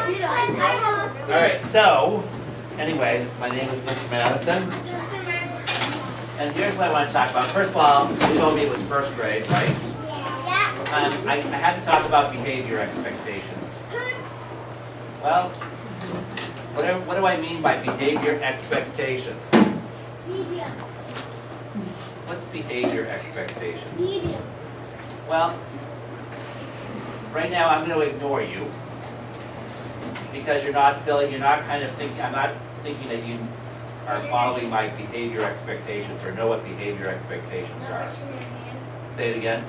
Alright, so, anyways, my name is Mr. Matteson. And here's what I want to talk about. First of all, you told me it was first grade, right? I had to talk about behavior expectations. Well, what do I mean by behavior expectations? What's behavior expectations? Well, right now I'm going to ignore you because you're not kind of thinking, I'm not thinking that you are following my behavior expectations or know what behavior expectations are. Say it again.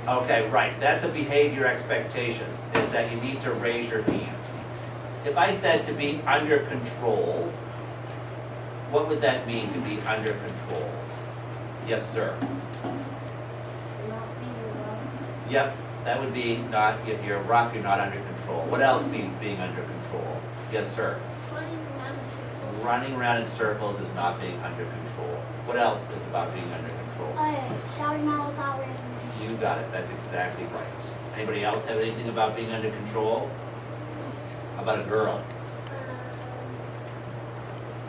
Okay, right. That's a behavior expectation, is that you need to raise your hand. If I said to be under control, what would that mean to be under control? Yes, sir. Yep, that would be not, if you're rough, you're not under control. What else means being under control? Yes, sir. Running around in circles is not being under control. What else is about being under control? Shouting out without raising. You got it, that's exactly right. Anybody else have anything about being under control? How about a girl?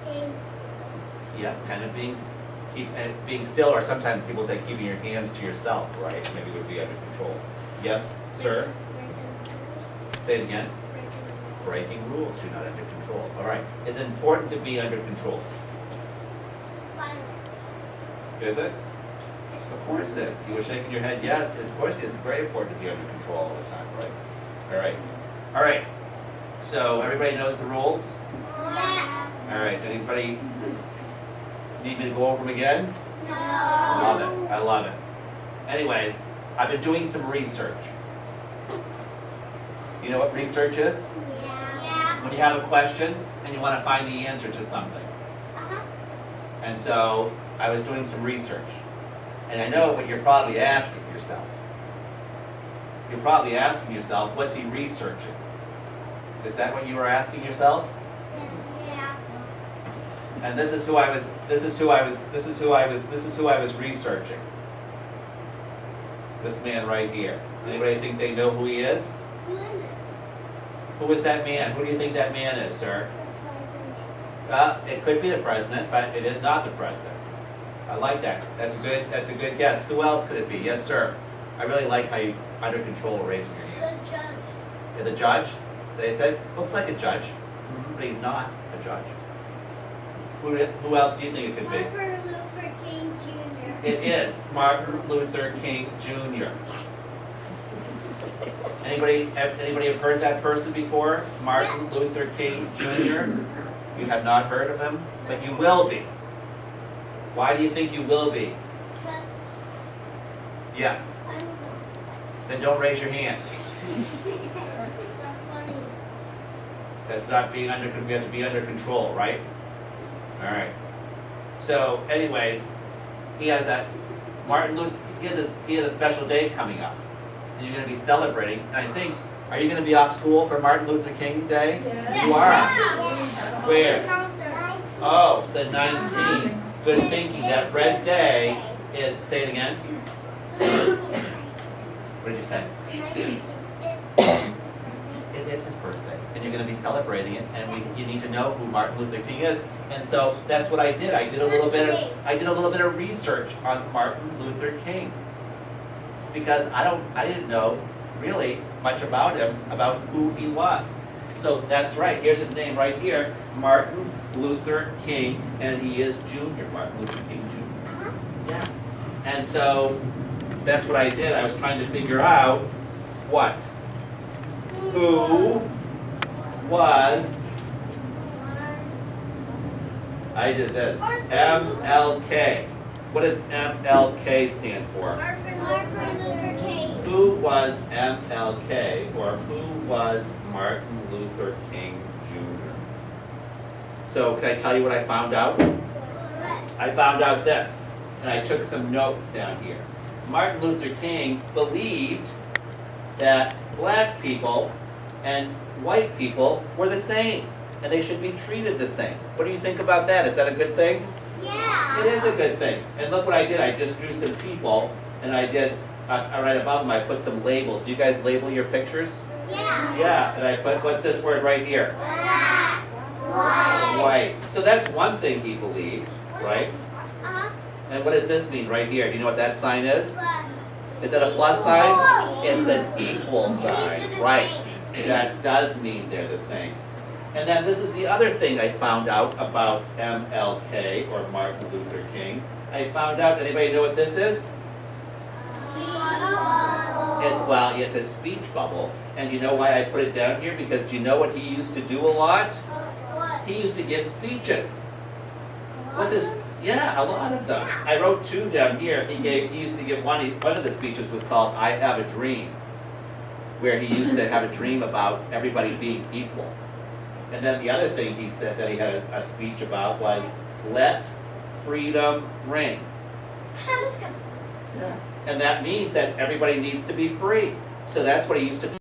Staying still. Yeah, kind of being still, or sometimes people say keeping your hands to yourself, right? Maybe would be under control. Yes, sir? Say it again. Breaking rules, you're not under control. All right, is it important to be under control? Is it? Of course it is. You were shaking your head, yes, of course it's very important to be under control all the time, right? All right. All right. So everybody knows the rules? Yeah. All right, anybody need me to go over them again? No. I love it, I love it. Anyways, I've been doing some research. You know what research is? Yeah. When you have a question and you want to find the answer to something. And so I was doing some research. And I know what you're probably asking yourself. You're probably asking yourself, what's he researching? Is that what you were asking yourself? Yeah. And this is who I was researching. This man right here. Anybody think they know who he is? Who is that man? Who do you think that man is, sir? It could be the president, but it is not the president. I like that. That's a good guess. Who else could it be? Yes, sir. I really like how you under control raising your hand. The judge. Yeah, the judge? They said, looks like a judge, but he's not a judge. Who else do you think it could be? Martin Luther King Jr. It is Martin Luther King Jr. Yes. Anybody have heard that person before? Martin Luther King Jr.? You have not heard of him, but you will be. Why do you think you will be? Yes. I don't know. Then don't raise your hand. That's not funny. That's not being under. We have to be under control, right? All right. So, anyways, he has a special day coming up, and you're going to be celebrating. And I think, are you going to be off school for Martin Luther King Day? Yeah. You are. Yeah. Where? Oh, the 19th. Good thinking. That red day is. Say it again. What did you say? It is his birthday, and you're going to be celebrating it, and you need to know who Martin Luther King is, and so that's what I did. I did a little bit of research on Martin Luther King because I didn't know really much about him, about who he was. So that's right. Here's his name right here, Martin Luther King, and he is Junior. Martin Luther King Jr. Yeah, and so that's what I did. I was trying to figure out who was, I did this, MLK. What does MLK stand for? Martin Luther King. Who was MLK, or who was Martin Luther King Jr.? So can I tell you what I found out? I found out this, and I took some notes down here. Martin Luther King believed that black people and white people were the same, and they should be treated the same. What do you think about that? Is that a good thing? Yeah. It is a good thing. And look what I did. I just drew some people, and I did, right above them, I put some labels. Do you guys label your pictures? Yeah. Yeah, and I put, what's this word right here? Black. White. White. So that's one thing he believed, right? Uh-huh. And what does this mean right here? Do you know what that sign is? Plus. Is that a plus sign? It's an equal sign, right? That does mean they're the same. And then this is the other thing I found out about MLK, or Martin Luther King. I found out, anybody know what this is? It's a speech bubble. And you know why I put it down here? Because do you know what he used to do a lot? He used to give speeches. What's his? Yeah, a lot of them. I wrote 2 down here. He used to give one of the speeches was called "I Have a Dream," where he used to have a dream about everybody being equal. And then the other thing he said that he had a speech about was "Let freedom ring." Yeah. And that means that everybody needs to be free. So that's what he used to